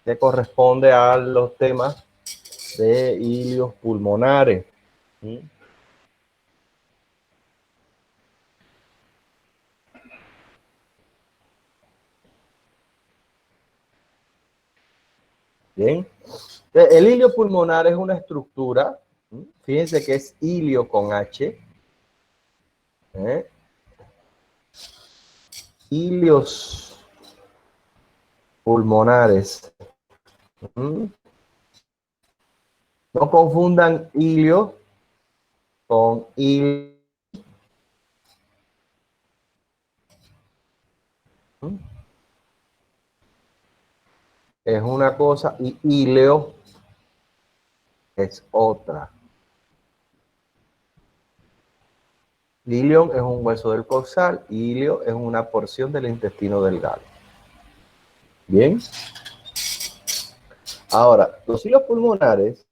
que corresponde a los temas de ilios pulmonares. ¿Mm? Bien. El ilio pulmonar es una estructura, fíjense que es ilio con H, ilios pulmonares. No confundan ilio con il. Es una cosa y ileo es otra. Ilion es un hueso del coxal y ilio es una porción del intestino delgado. Bien. Ahora, los ilios pulmonares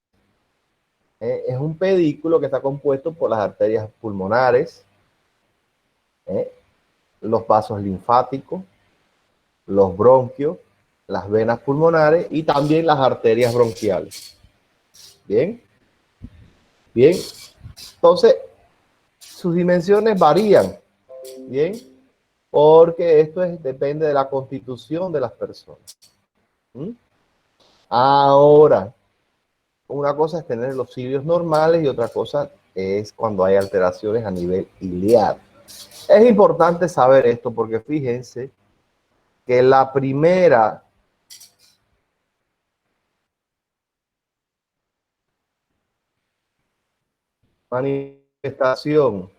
es un pedículo que está compuesto por las arterias pulmonares, los vasos linfáticos, los bronquios, las venas pulmonares y también las arterias bronquiales. Bien. Bien. Entonces, sus dimensiones varían. Bien. Porque esto depende de la constitución de las personas. Ahora, una cosa es tener los cilios normales y otra cosa es cuando hay alteraciones a nivel iliar. Es importante saber esto porque fíjense que la primera manifestación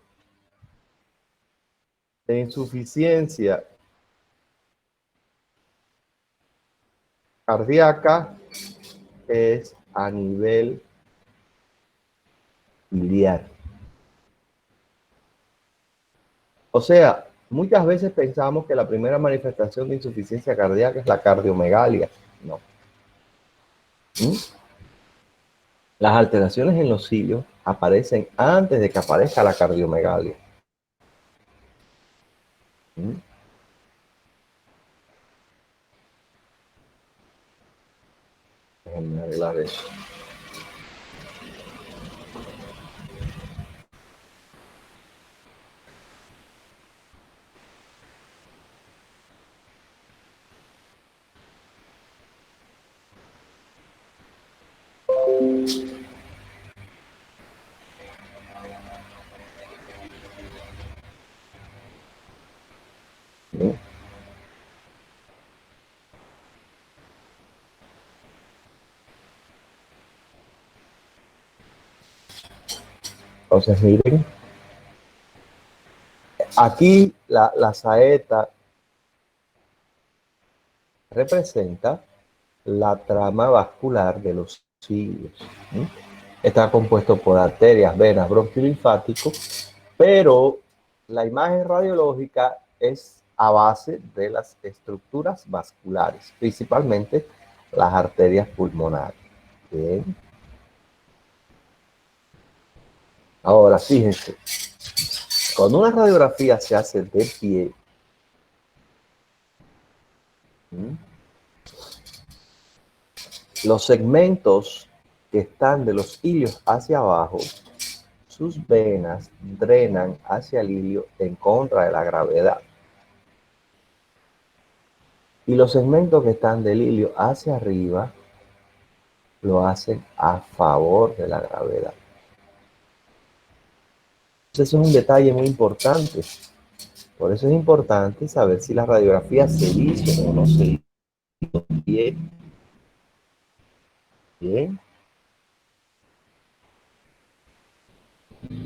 de insuficiencia cardíaca es a nivel iliar. O sea, muchas veces pensamos que la primera manifestación de insuficiencia cardíaca es la cardiomegalia. No. Las alteraciones en los cilios aparecen antes de que aparezca la cardiomegalia. Déjenme arreglar eso. Entonces, miren, aquí la saeta representa la trama vascular de los cilios. Está compuesto por arterias, venas, bronquios linfáticos, pero la imagen radiológica es a base de las estructuras vasculares, principalmente las arterias pulmonares. Bien. Ahora, fíjense, cuando una radiografía se hace de pie, los segmentos que están de los ilios hacia abajo, sus venas drenan hacia el ilio en contra de la gravedad. Y los segmentos que están del ilio hacia arriba lo hacen a favor de la gravedad. Entonces, eso es un detalle muy importante. Por eso es importante saber si la radiografía se hizo o no se hizo bien. Bien.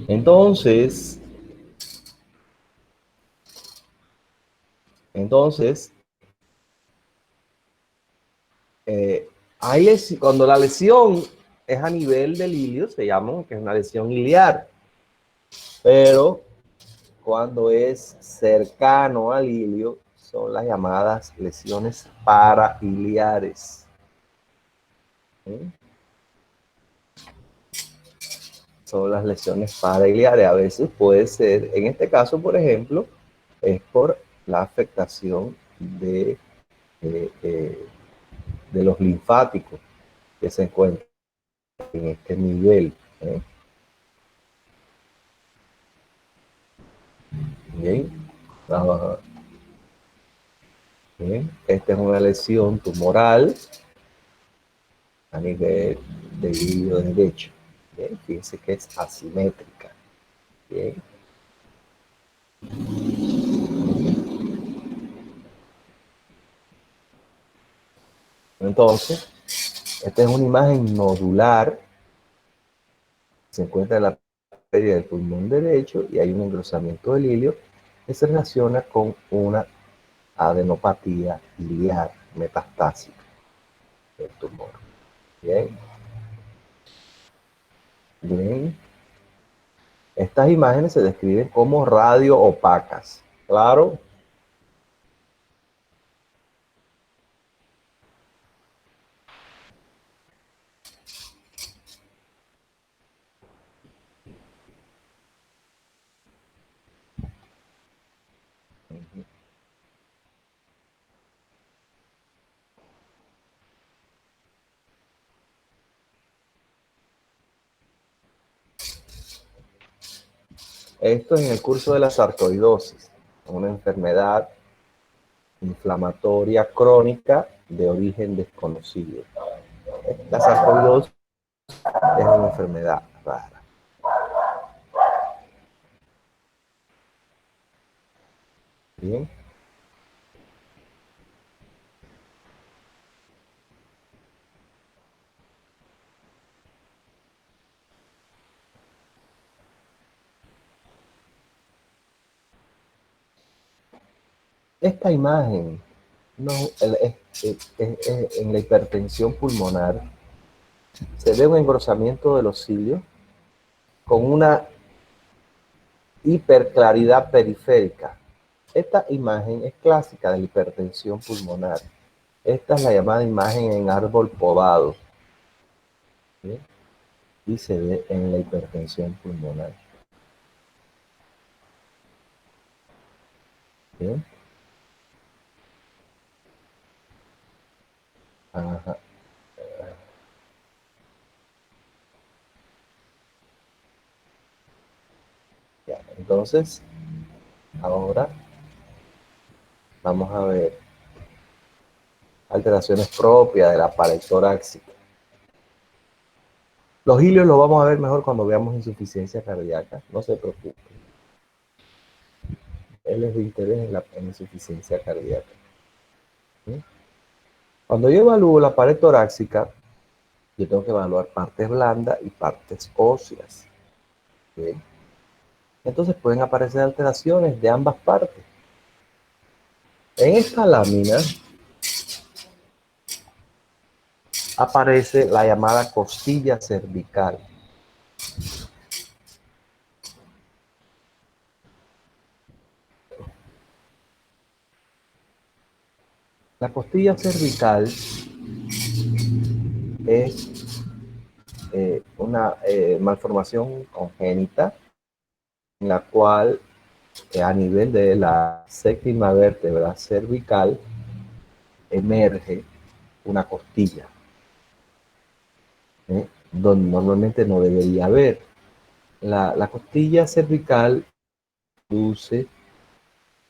Entonces, cuando la lesión es a nivel del ilio, se llama que es una lesión iliar. Pero cuando es cercano al ilio, son las llamadas lesiones parailiares. Son las lesiones parailiares. A veces puede ser, en este caso, por ejemplo, es por la afectación de de los linfáticos que se encuentran en este nivel. Bien, bien. Esta es una lesión tumoral a nivel del hígado derecho. Bien, fíjense que es asimétrica. Bien. Entonces, esta es una imagen nodular. Se encuentra en la periferia del pulmón derecho y hay un engrosamiento del hilio que se relaciona con una adenopatía biliar metastásica del tumor. Bien, bien. Estas imágenes se describen como radioopacas. Claro. Esto es en el curso de la sarcoidosis, una enfermedad inflamatoria crónica de origen desconocido. La sarcoidosis es una enfermedad rara. Bien. Esta imagen no, en la hipertensión pulmonar se ve un engrosamiento de los cilios con una hiperclaridad periférica. Esta imagen es clásica de la hipertensión pulmonar. Esta es la llamada imagen en árbol podado. ¿Sí? Y se ve en la hipertensión pulmonar. ¿Sí? Ajá. Ya. Entonces, ahora vamos a ver alteraciones propias de la pared torácica. Los hilios los vamos a ver mejor cuando veamos insuficiencia cardíaca. No se preocupe. Él es de interés en insuficiencia cardíaca. ¿Sí? Cuando yo evalúo la pared torácica, yo tengo que evaluar partes blandas y partes óseas. ¿Sí? Entonces pueden aparecer alteraciones de ambas partes. En esta lámina aparece la llamada costilla cervical. La costilla cervical es una malformación congénita en la cual a nivel de la séptima vértebra cervical emerge una costilla, donde normalmente no debería haber. La costilla cervical produce,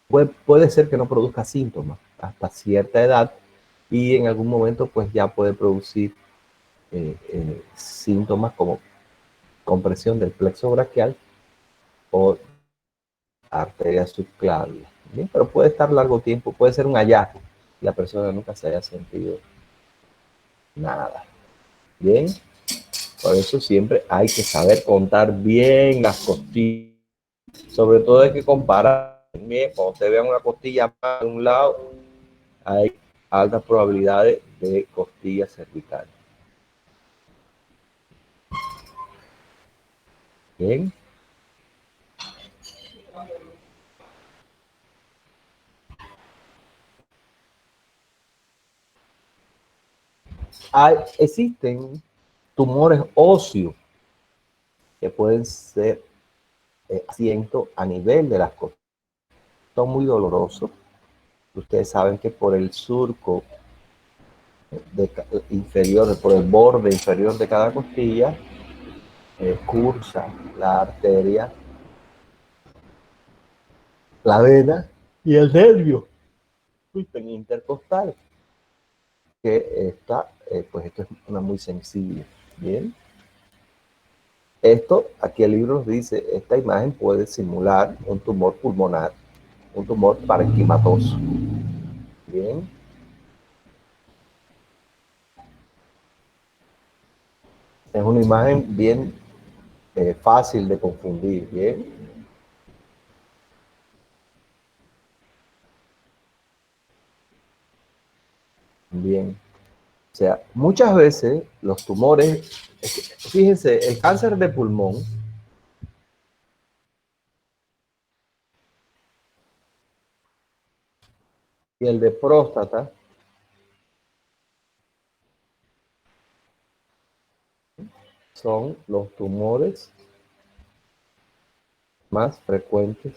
puede ser que no produzca síntomas hasta cierta edad y en algún momento pues ya puede producir síntomas como compresión del plexo braquial o arteria subclavia. Bien, pero puede estar largo tiempo, puede ser un hallazgo. La persona nunca se haya sentido nada. Bien, por eso siempre hay que saber contar bien las costillas. Sobre todo hay que comparar bien. Cuando usted vea una costilla más de un lado, hay altas probabilidades de costilla cervical. Bien. Existen tumores óseos que pueden ser asiento a nivel de las costillas. Son muy dolorosos. Ustedes saben que por el surco inferior, por el borde inferior de cada costilla, cursa la arteria, la vena y el nervio intercostal, que está, pues esto es una muy sensible. Bien. Esto, aquí el libro nos dice, esta imagen puede simular un tumor pulmonar, un tumor parenquimatoso. Bien. Es una imagen bien fácil de confundir. Bien. Bien. O sea, muchas veces los tumores, fíjense, el cáncer de pulmón y el de próstata son los tumores más frecuentes.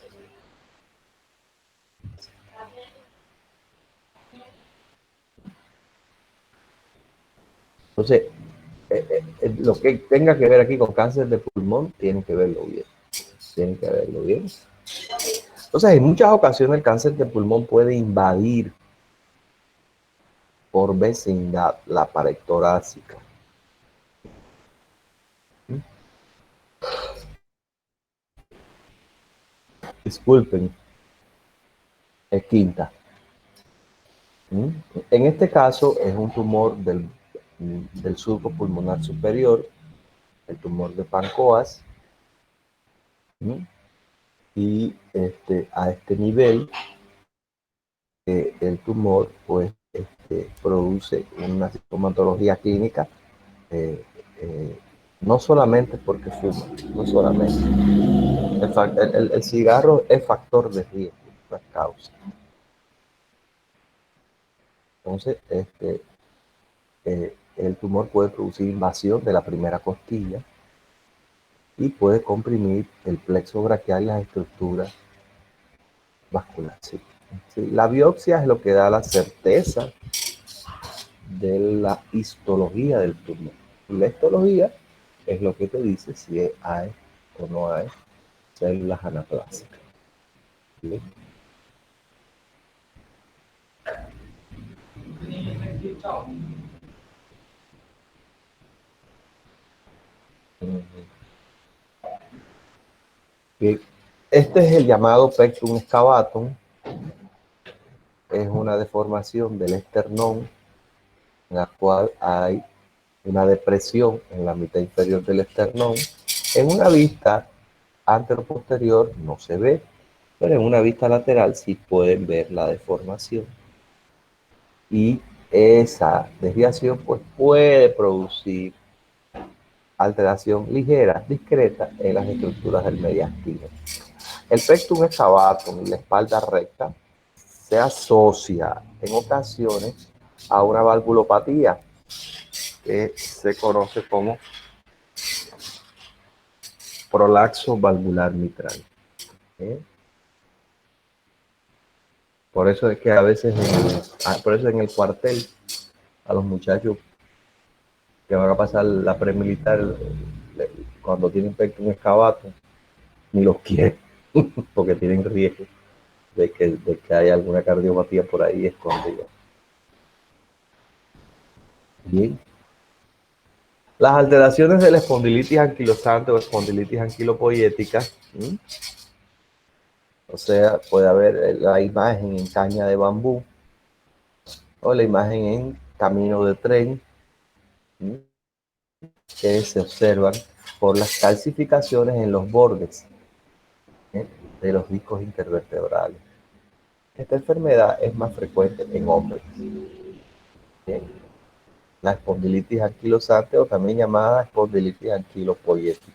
Entonces, lo que tenga que ver aquí con cáncer de pulmón, tienen que verlo bien. Tienen que verlo bien. Entonces, en muchas ocasiones el cáncer de pulmón puede invadir por vecindad la pared torácica. Disculpen, es quinta. En este caso es un tumor del surco pulmonar superior, el tumor de Pancoas, y a este nivel el tumor pues produce una sintomatología clínica, eh, eh, no solamente porque fuma, no solamente. El cigarro es factor de riesgo, no es causa. Entonces, el tumor puede producir invasión de la primera costilla y puede comprimir el plexo braquial y las estructuras vasculares. Sí. Sí, la biopsia es lo que da la certeza de la histología del tumor. Y la histología es lo que te dice si hay o no hay células anaplásicas. ¿Sí? Bien. Este es el llamado pectum excavatum. Es una deformación del esternón en la cual hay una depresión en la mitad inferior del esternón. En una vista anteroposterior no se ve, pero en una vista lateral sí pueden ver la deformación. Y esa desviación pues, puede producir alteración ligera, discreta en las estructuras del mediastino. El pectum excavatum y la espalda recta se asocia en ocasiones a una valvulopatía que se conoce como prolaxo valvular mitral. ¿Eh? Por eso es que a veces, por eso en el cuartel, a los muchachos que van a pasar la premilitar, cuando tienen pectum excavatum, ni los quieren, porque tienen riesgo de que haya alguna cardiopatía por ahí escondida. Bien. Las alteraciones de la espondilitis anquilosante o espondilitis anquilopoiética, o sea, puede haber la imagen en caña de bambú o la imagen en camino de tren, que se observan por las calcificaciones en los bordes de los discos intervertebrales. Esta enfermedad es más frecuente en hombres. Bien. La espondilitis anquilosante o también llamada espondilitis anquilopoiética.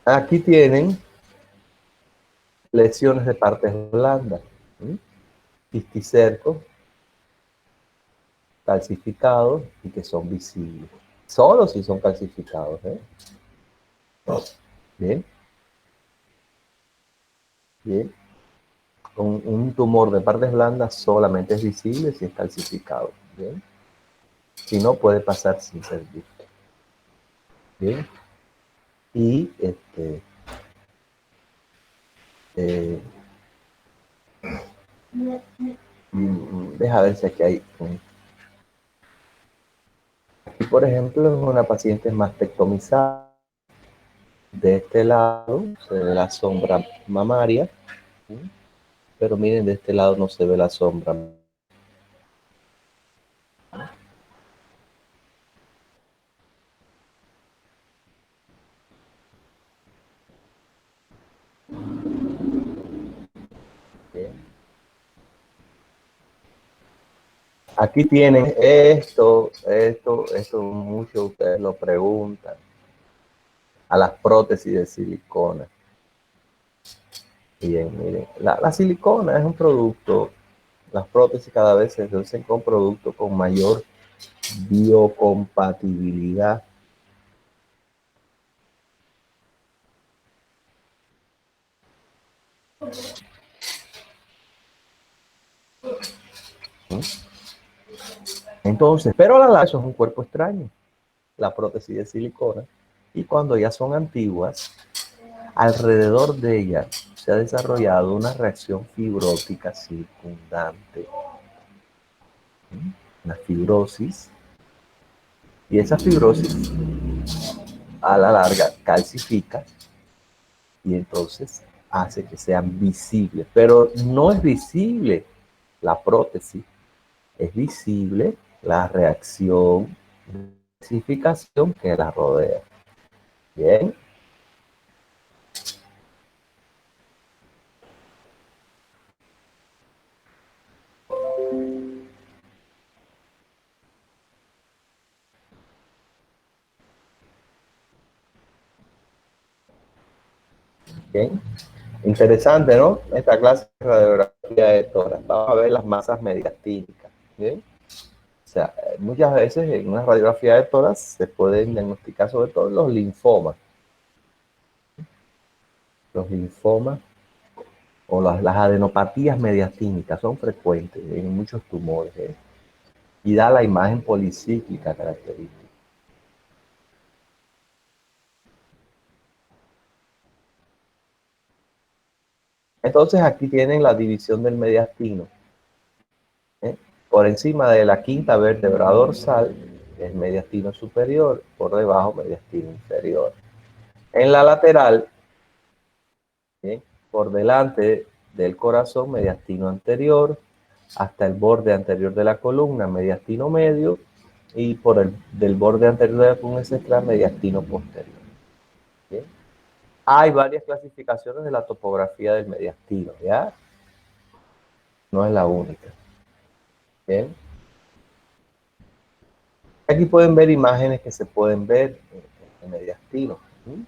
Aquí tienen lesiones de partes blandas, cisticercos calcificados y que son visibles. Solo si son calcificados. Bien. Bien. Un tumor de partes blandas solamente es visible si es calcificado. Bien. Si no, puede pasar sin ser visto. Bien. Y eh, deja ver si aquí hay. Aquí, por ejemplo, es una paciente mastectomizada. De este lado se ve la sombra mamaria, ¿sí? Pero miren, de este lado no se ve la sombra. Bien. Aquí tienen esto muchos de ustedes lo preguntan, a las prótesis de silicona. Bien, miren, la silicona es un producto, las prótesis cada vez se hacen con productos con mayor biocompatibilidad. ¿Sí? Entonces, pero a la larga eso es un cuerpo extraño, la prótesis de silicona, y cuando ya son antiguas, alrededor de ellas se ha desarrollado una reacción fibrótica circundante, ¿sí? Una fibrosis, y esa fibrosis a la larga calcifica y entonces hace que sean visibles, pero no es visible la prótesis, es visible la reacción de calcificación que la rodea. Bien. Bien. Interesante, ¿no? Esta clase de radiografía de tórax. Vamos a ver las masas mediastínicas. ¿Bien? O sea, muchas veces en una radiografía de tórax se pueden diagnosticar sobre todo los linfomas. Los linfomas o las adenopatías mediastínicas son frecuentes en muchos tumores, ¿eh? Y da la imagen policíclica característica. Entonces aquí tienen la división del mediastino, ¿eh? Por encima de la quinta vértebra dorsal es mediastino superior, por debajo mediastino inferior. En la lateral, ¿eh? Por delante del corazón, mediastino anterior, hasta el borde anterior de la columna, mediastino medio, y por el del borde anterior de la columna central, mediastino posterior. ¿Bien? Hay varias clasificaciones de la topografía del mediastino, ¿ya? No es la única. ¿Bien? Aquí pueden ver imágenes que se pueden ver en mediastino. ¿Sí?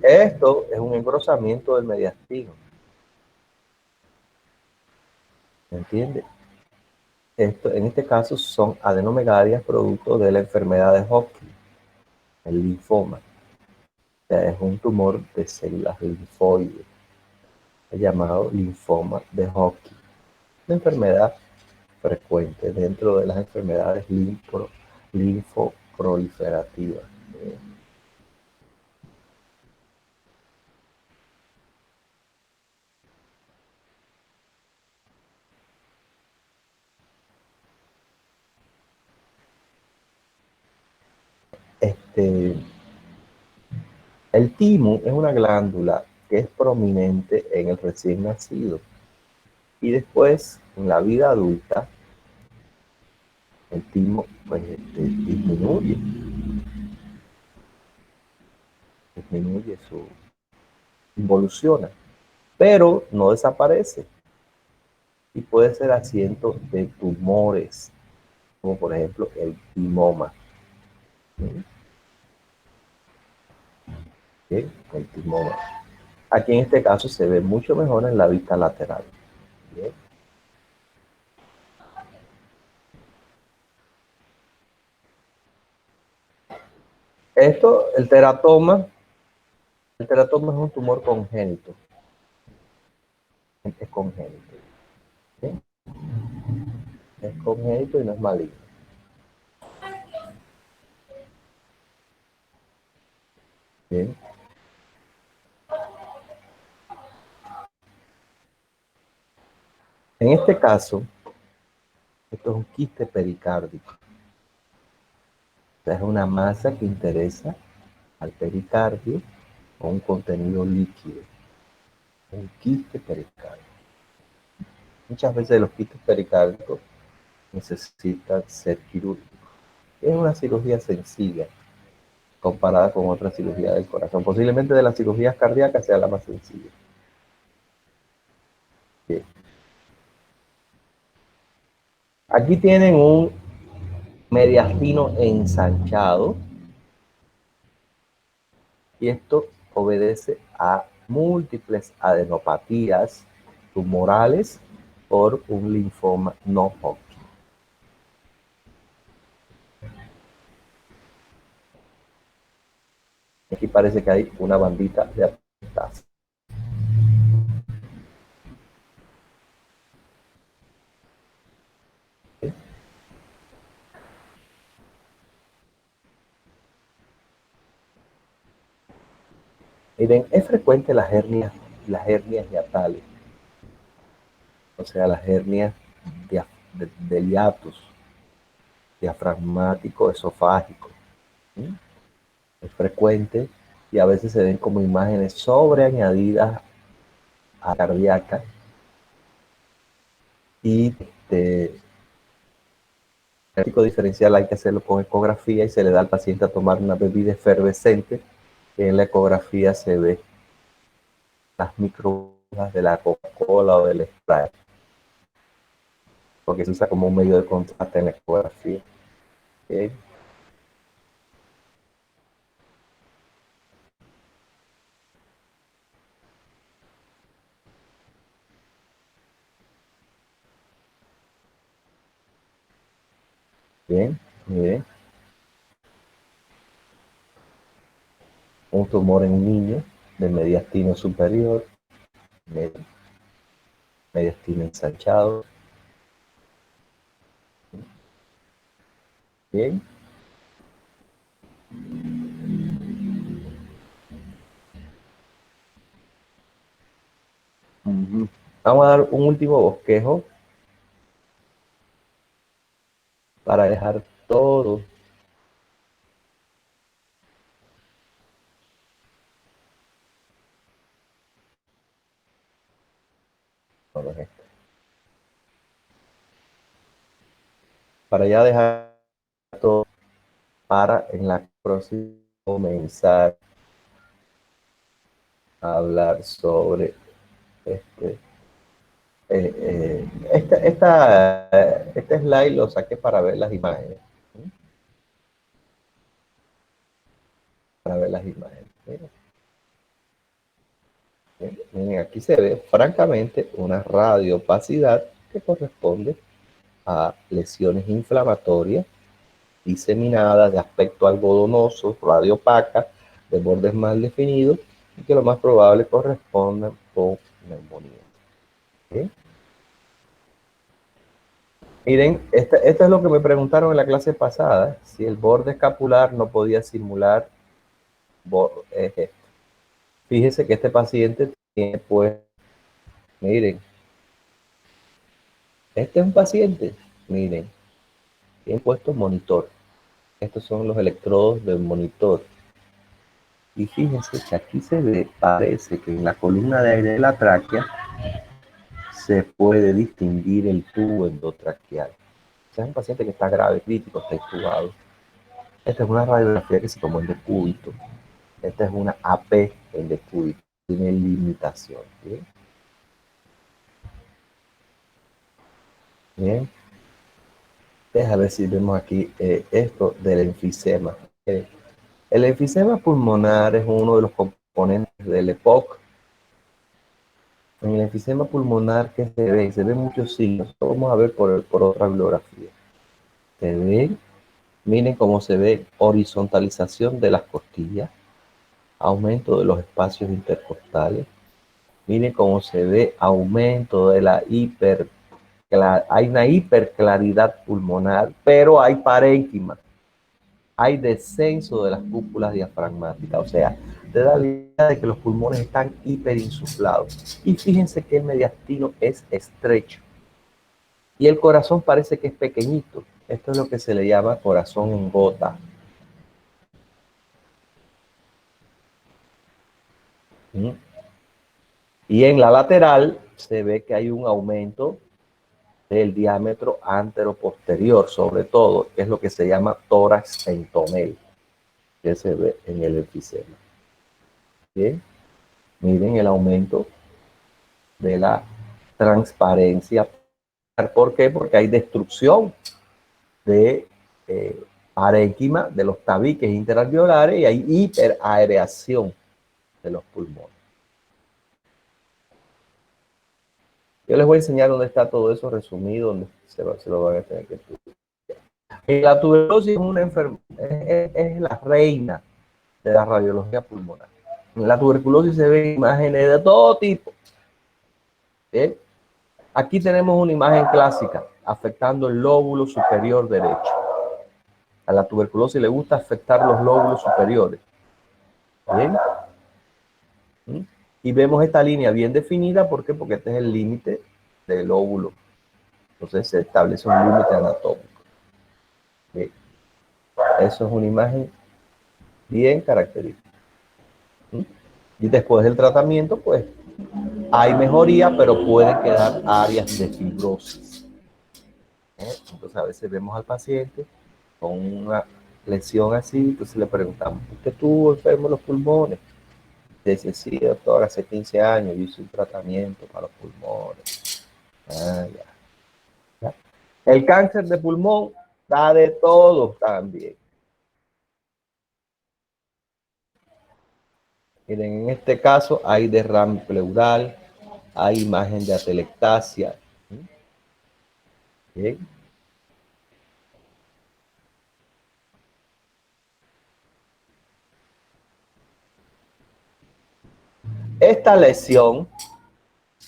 Esto es un engrosamiento del mediastino. ¿Me entiende? Esto, en este caso son adenomegalias producto de la enfermedad de Hodgkin, el linfoma. O sea, es un tumor de células linfoides, llamado linfoma de Hodgkin. Una enfermedad frecuente dentro de las enfermedades linfoproliferativas. Este, el timo es una glándula que es prominente en el recién nacido y después, en la vida adulta, el timo pues, disminuye su, involuciona, pero no desaparece y puede ser asiento de tumores, como por ejemplo el timoma. ¿Sí? ¿Sí? El timoma. Aquí en este caso se ve mucho mejor en la vista lateral. ¿Sí? el teratoma es un tumor congénito. Es congénito. ¿Sí? Es congénito y no es maligno. Bien. En este caso, esto es un quiste pericárdico. O sea, es una masa que interesa al pericardio o un contenido líquido. Un quiste pericárdico. Muchas veces los quistes pericárdicos necesitan ser quirúrgicos. Es una cirugía sencilla comparada con otra cirugía del corazón. Posiblemente de las cirugías cardíacas sea la más sencilla. Bien. Aquí tienen un mediastino ensanchado y esto obedece a múltiples adenopatías tumorales por un linfoma no Hodgkin. Aquí parece que hay una bandita de aplastas. Miren, es frecuente las hernias hiatales, o sea, las hernias de hiatus, diafragmático, esofágico. ¿Sí? Es frecuente y a veces se ven como imágenes sobreañadidas a cardíaca y el diagnóstico diferencial hay que hacerlo con ecografía y se le da al paciente a tomar una bebida efervescente que en la ecografía se ve las microburbujas de la Coca-Cola o del Sprite, porque se usa como un medio de contraste en la ecografía. ¿Okay? Bien, muy bien. Un tumor en niño del mediastino superior, mediastino ensanchado. Bien. Vamos a dar un último bosquejo para dejar todo para ya dejar todo para en la próxima comenzar a hablar sobre este, este slide lo saqué para ver las imágenes. ¿Sí? Para ver las imágenes. Miren, miren, aquí se ve francamente una radiopacidad que corresponde a lesiones inflamatorias diseminadas de aspecto algodonoso, radiopaca, de bordes mal definidos y que lo más probable correspondan con neumonía. ¿Sí? Miren, esto es lo que me preguntaron en la clase pasada, si el borde escapular no podía simular. Fíjese que este paciente tiene, pues, miren, este es un paciente, miren, tiene puesto monitor. Estos son los electrodos del monitor. Y fíjense que aquí se ve, parece que en la columna de aire de la tráquea se puede distinguir el tubo endotraqueal. O sea, es un paciente que está grave, crítico, está intubado. Esta es una radiografía que se tomó en decúbito. Esta es una AP en decúbito. Tiene limitación. ¿Bien? Bien. Deja ver si vemos aquí esto del enfisema. El enfisema pulmonar es uno de los componentes del EPOC. En el enfisema pulmonar que se ven muchos signos. Vamos a ver por otra bibliografía. Se ven Miren cómo se ve horizontalización de las costillas, aumento de los espacios intercostales. Miren cómo se ve aumento de la hay una hiperclaridad pulmonar, pero hay parénquima, hay descenso de las cúpulas diafragmáticas, o sea, te da la idea de que los pulmones están hiperinsuflados. Y fíjense que el mediastino es estrecho y el corazón parece que es pequeñito. Esto es lo que se le llama corazón en gota. ¿Mm? Y en la lateral se ve que hay un aumento del diámetro anteroposterior, sobre todo, que es lo que se llama tórax en tonel, que se ve en el enfisema. Bien, miren el aumento de la transparencia. ¿Por qué? Porque hay destrucción de parénquima de los tabiques interalveolares y hay hiperaereación de los pulmones. Yo les voy a enseñar dónde está todo eso resumido, donde se lo van a tener que estudiar. La tuberculosis es una enfermedad, es la reina de la radiología pulmonar. En la tuberculosis se ven imágenes de todo tipo. ¿Bien? Aquí tenemos una imagen clásica afectando el lóbulo superior derecho. A la tuberculosis le gusta afectar los lóbulos superiores. ¿Bien? ¿Mm? Y vemos esta línea bien definida. ¿Por qué? Porque este es el límite del lóbulo. Entonces se establece un límite anatómico. ¿Bien? Eso es una imagen bien característica. ¿Mm? Y después del tratamiento, pues hay mejoría, pero pueden quedar áreas de fibrosis. Entonces a veces vemos al paciente con una lesión así, entonces le preguntamos, ¿usted estuvo enfermo de los pulmones? Dice, sí, doctor, hace 15 años yo hice un tratamiento para los pulmones. Ah, ya, ya. El cáncer de pulmón da de todo también. Miren, en este caso hay derrame pleural, hay imagen de atelectasia. Bien. Esta lesión,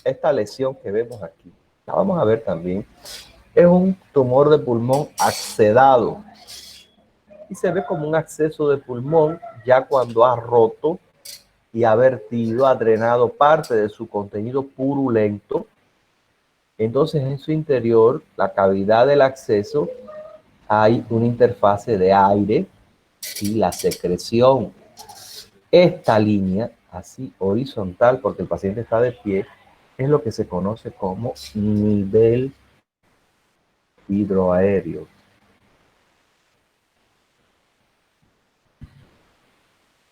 esta lesión que vemos aquí, la vamos a ver también, es un tumor de pulmón accedado y se ve como un acceso de pulmón ya cuando ha roto y ha vertido, ha drenado parte de su contenido purulento. Entonces en su interior, la cavidad del acceso, hay una interfase de aire y la secreción. Esta línea, así horizontal, porque el paciente está de pie, es lo que se conoce como nivel hidroaéreo.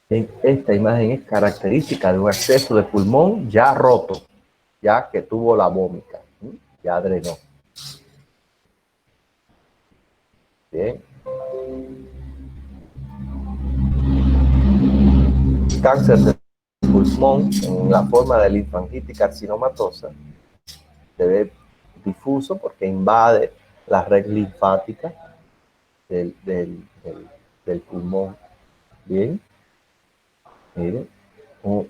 Esta imagen es característica de un acceso de pulmón ya roto, ya que tuvo la vómita, ya drenó. Bien. Cáncer de pulmón en la forma de linfangitis carcinomatosa se ve difuso porque invade la red linfática del pulmón. Bien, miren, un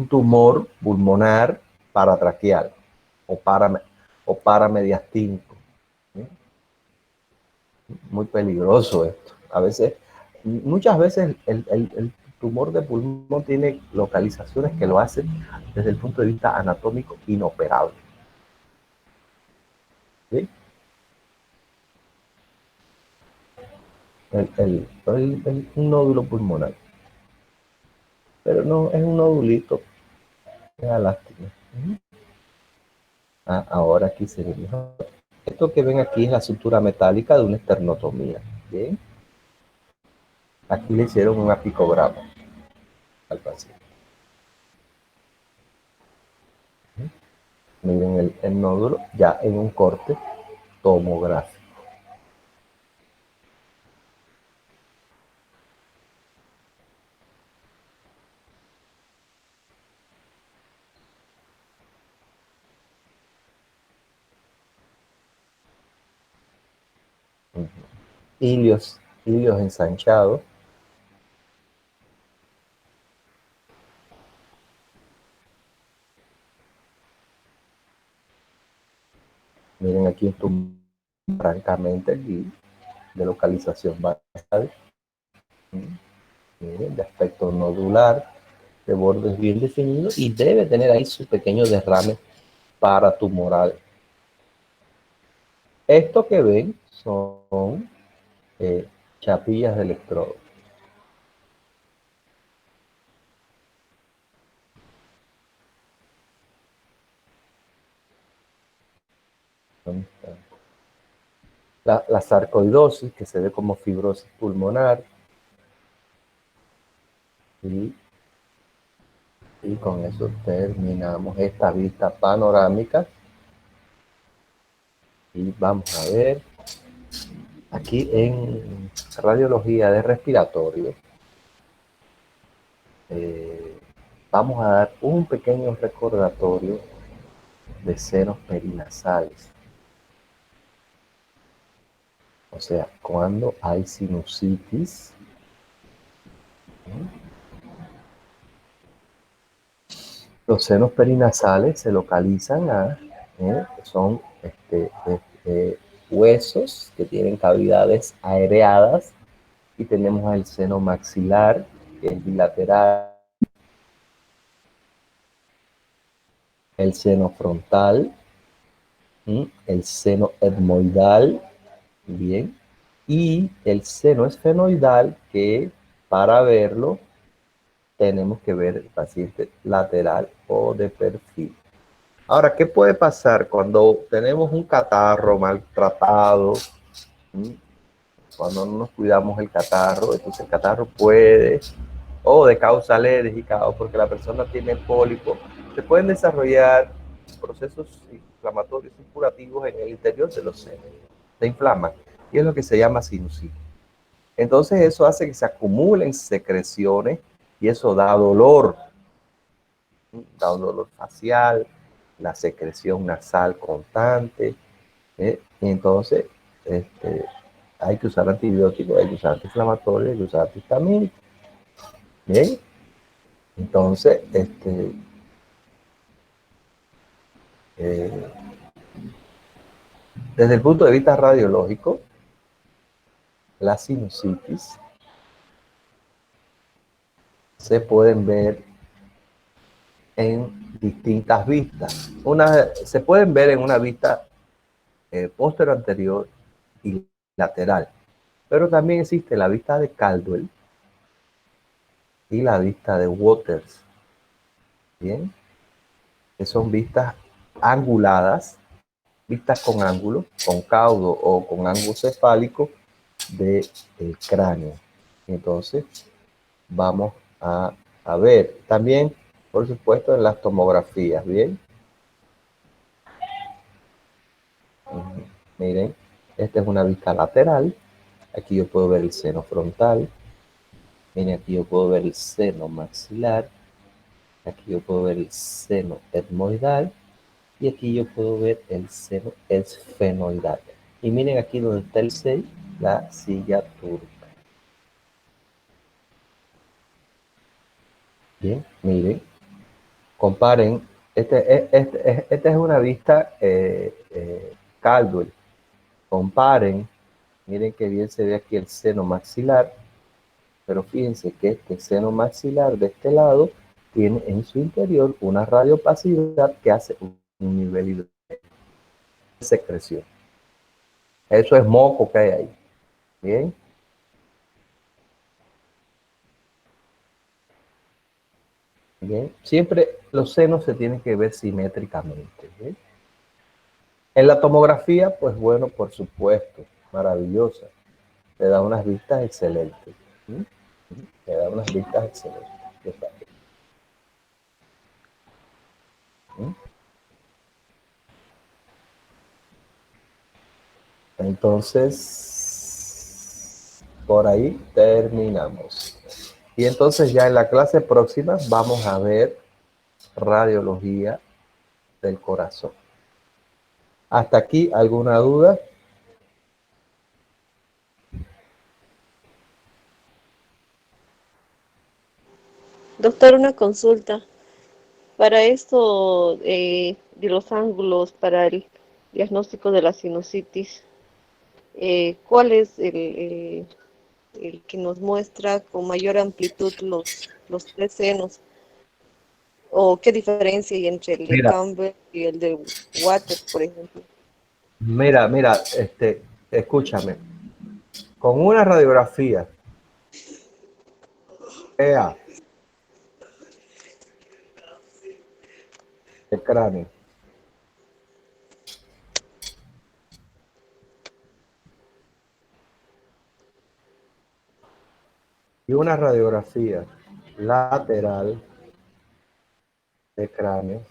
tumor pulmonar paratraqueal o paramediastínico. ¿Sí? Muy peligroso esto. A veces, muchas veces el tumor de pulmón tiene localizaciones que lo hacen desde el punto de vista anatómico inoperable. ¿Sí? Un nódulo pulmonar. Pero no es un nodulito. Es lástima. Ahora aquí se ve mejor. Esto que ven aquí es la sutura metálica de una esternotomía. Bien. Aquí le hicieron un apicograma al paciente. Miren el nódulo ya en un corte tomográfico. Hilios, hilios ensanchados. Miren aquí esto francamente aquí de localización basal. Miren, de aspecto nodular, de bordes bien definidos y debe tener ahí su pequeño derrame paratumoral. Esto que ven son chapillas de electrodo. La sarcoidosis, que se ve como fibrosis pulmonar, y con eso terminamos esta vista panorámica. Y vamos a ver aquí en radiología de respiratorio. Vamos a dar un pequeño recordatorio de senos perinasales. O sea, cuando hay sinusitis, los senos perinasales se localizan son huesos que tienen cavidades aereadas, y tenemos el seno maxilar, que es bilateral, el seno frontal, el seno etmoidal, bien, y el seno esfenoidal, que para verlo tenemos que ver el paciente lateral o de perfil. Ahora, ¿qué puede pasar cuando tenemos un catarro maltratado? Cuando no nos cuidamos el catarro, entonces el catarro puede, o de causa alérgica, o porque la persona tiene pólipo, se pueden desarrollar procesos inflamatorios y curativos en el interior de los senos. Se inflaman, y es lo que se llama sinusitis. Entonces eso hace que se acumulen secreciones, y eso da dolor facial, la secreción nasal constante. Y entonces hay que usar antibióticos, hay que usar antiinflamatorios, hay que usar antihistamínicos. Bien, entonces eh, desde el punto de vista radiológico, la sinusitis se pueden ver en distintas vistas. Se pueden ver en una vista posterior, anterior y lateral, pero también existe la vista de Caldwell y la vista de Waters, bien, que son vistas anguladas, vistas con ángulo, con caudo o con ángulo cefálico del cráneo. Entonces, vamos a ver también, por supuesto, en las tomografías, bien. Miren, esta es una vista lateral. Aquí yo puedo ver el seno frontal. Miren, aquí yo puedo ver el seno maxilar. Aquí yo puedo ver el seno etmoidal. Y aquí yo puedo ver el seno esfenoidal. Y miren aquí donde está el 6, la silla turca. Bien, miren, comparen. Esta es una vista Caldwell. Comparen, miren que bien se ve aquí el seno maxilar, pero fíjense que este seno maxilar de este lado tiene en su interior una radiopacidad que hace un nivel de secreción. Eso es moco que hay ahí. Bien. Bien. Siempre los senos se tienen que ver simétricamente. ¿Bien? En la tomografía, pues bueno, por supuesto, maravillosa. Te da unas vistas excelentes. ¿Sí? Te da unas vistas excelentes. ¿Sí? Entonces, por ahí terminamos. Y entonces ya en la clase próxima vamos a ver radiología del corazón. ¿Hasta aquí alguna duda? Doctor, una consulta. Para esto de los ángulos para el diagnóstico de la sinusitis, ¿cuál es el que nos muestra con mayor amplitud los tres senos? ¿O qué diferencia hay entre el de Mira, Campbell y el de Waters, por ejemplo? mira, escúchame. Con una radiografía EA de cráneo y una radiografía lateral de cráneo,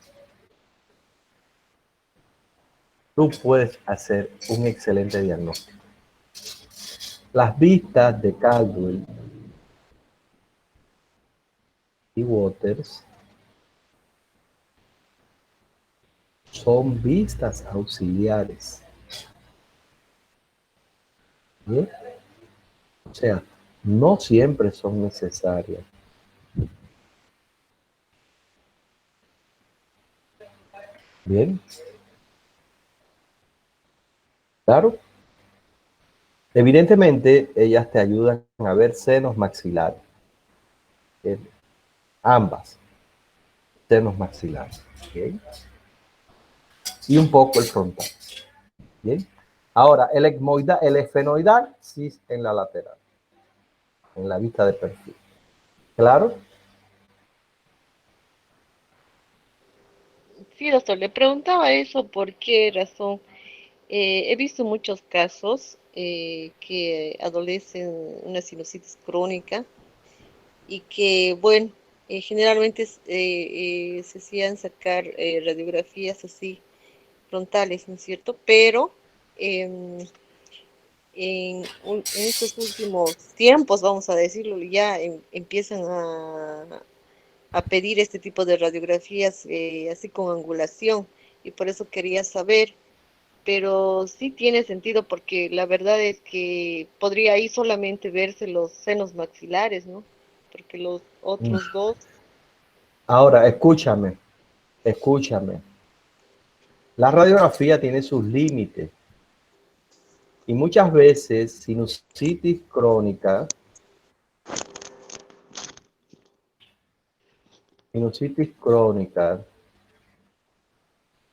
tú puedes hacer un excelente diagnóstico. Las vistas de Caldwell y Waters son vistas auxiliares. ¿Bien? O sea, no siempre son necesarias. Bien, claro. Evidentemente, ellas te ayudan a ver senos maxilares. Bien. Ambas, senos maxilares. Bien. Y un poco el frontal. Bien. Ahora, el esfenoidal sí en la lateral, en la vista de perfil. ¿Claro? Sí, doctor, le preguntaba eso por qué razón. He visto muchos casos que adolecen una sinusitis crónica y que, bueno, generalmente se hacían sacar radiografías así frontales, ¿no es cierto? Pero em, en estos últimos tiempos, vamos a decirlo, ya empiezan a pedir este tipo de radiografías así con angulación y por eso quería saber, pero sí tiene sentido porque la verdad es que podría ahí solamente verse los senos maxilares, ¿no? Porque los otros dos, Ahora, escúchame. La radiografía tiene sus límites y muchas veces sinusitis crónica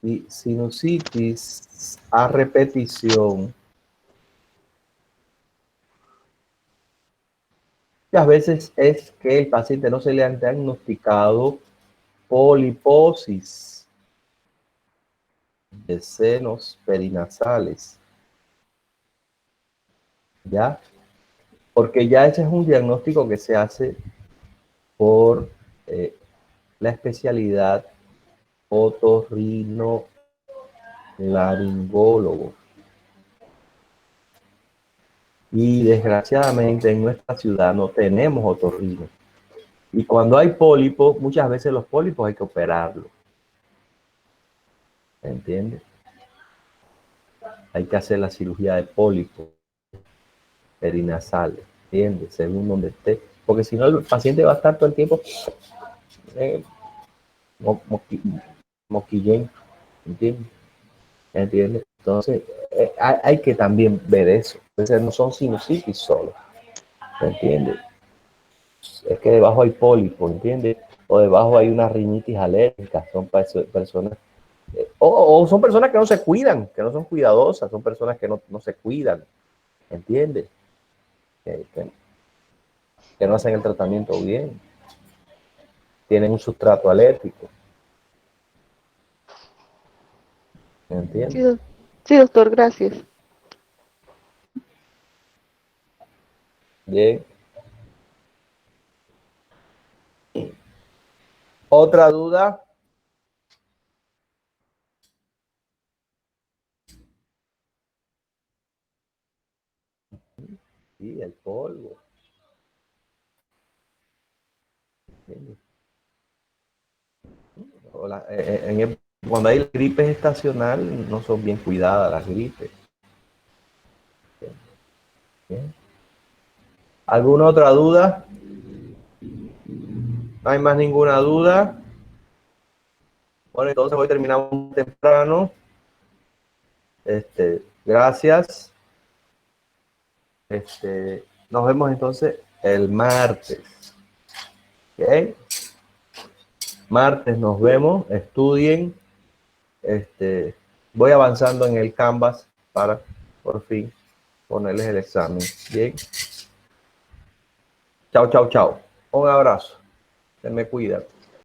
y sinusitis a repetición, muchas veces es que el paciente no se le han diagnosticado poliposis de senos perinasales, ¿ya? Porque ya ese es un diagnóstico que se hace por eh, la especialidad otorrinolaringólogo. Y desgraciadamente en nuestra ciudad no tenemos otorrino. Y cuando hay pólipos, muchas veces los pólipos hay que operarlos. ¿Entiendes? Hay que hacer la cirugía de pólipos perinasales, ¿entiendes? Según donde esté. Porque si no, el paciente va a estar todo el tiempo eh, moquillén, ¿entiendes? ¿Entiendes? Entonces, hay que también ver eso. Entonces, no son sinusitis solo, ¿entiendes? Es que debajo hay pólipo, ¿entiendes? O debajo hay una rinitis alérgica, son personas, o son personas que no se cuidan, que no son cuidadosas, son personas que no se cuidan, ¿entiendes? Que, que, que no hacen el tratamiento bien, tienen un sustrato alérgico, sí, ¿entiendes? sí, doctor, gracias. Bien. Otra duda. Sí, el polvo. ¿Entiendes? Cuando hay gripes estacional, no son bien cuidadas las gripes. ¿Bien? ¿Alguna otra duda? No hay más ninguna duda. Bueno, entonces hoy terminamos temprano. Gracias. Nos vemos entonces el martes. ¿Ok? Martes nos vemos. Estudien. Voy avanzando en el Canvas para por fin ponerles el examen. Bien. Chao, chao, chao. Un abrazo. Se me cuidan.